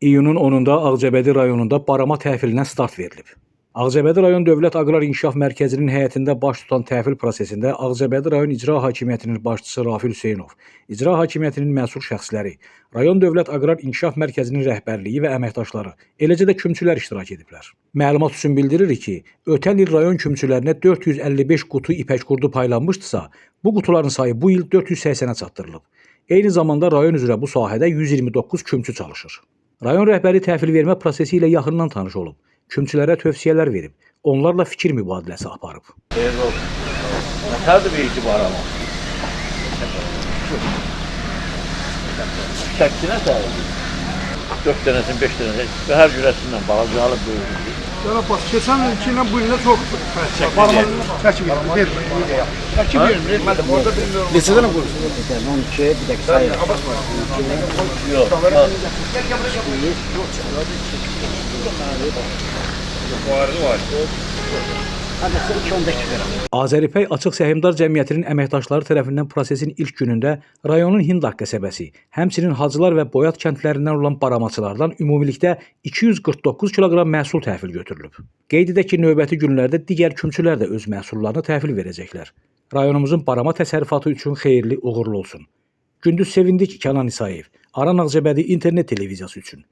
İyunun 10-da Ağcabədi rayonunda barama təhvilinə start verilib. Ağcabədi rayon Dövlət Aqrar İnkişaf Mərkəzinin həyətində baş tutan təhvil prosesində Ağcabədi rayon İcra Hakimiyyətinin başçısı Rafil Hüseynov, İcra Hakimiyyətinin məsul şəxsləri, rayon Dövlət Aqrar İnkişaf Mərkəzinin rəhbərliyi və əməkdaşları, eləcə də kümçülər iştirak ediblər. Məlumat üçün bildiririk ki, ötən il rayon kümçülərinə 455 qutu ipək qurdu paylanmışdısa, bu qutuların sayı bu il 480-ə çatdırılıb. Eyni zamanda rayon üzrə bu sahədə 129 kümçü çalışır. Rayon rəhbəri təhvil vermə prosesi ilə yaxından tanış olub, kümçülərə tövsiyələr verib, onlarla fikir mübadiləsi aparıb. Xeyirli olsun. Nətərdir bir iki barama? Çəksinə səhər. 4 dənəsin, 5 dənəsin və hər cürəsindən balaca alıb böyüdür. Ya bax, keçən ilki ilə bu ildə çox çəkib verir. Çəkib verir. Mən orada bilmirəm. Neçə dənə qoyursunuz? 12, bir dəqiqə sayır. Yox. Azəripək Açıq Səhmdar Cəmiyyətinin əməkdaşları tərəfindən prosesin ilk günündə rayonun Hindaq qəsəbəsi, həmçinin Hacılar və Boyat kəndlərindən olan baramaçılardan ümumilikdə 249 kiloqram məhsul təhvil götürülüb. Qeyd edək ki, növbəti günlərdə digər kümçülər də öz məhsullarını təhvil verəcəklər. Rayonumuzun barama təsərrüfatı üçün xeyirli, uğurlu olsun. Gündüz Sevindik, Kənan İsayev, Aran Ağcabədi internet televiziyası üçün.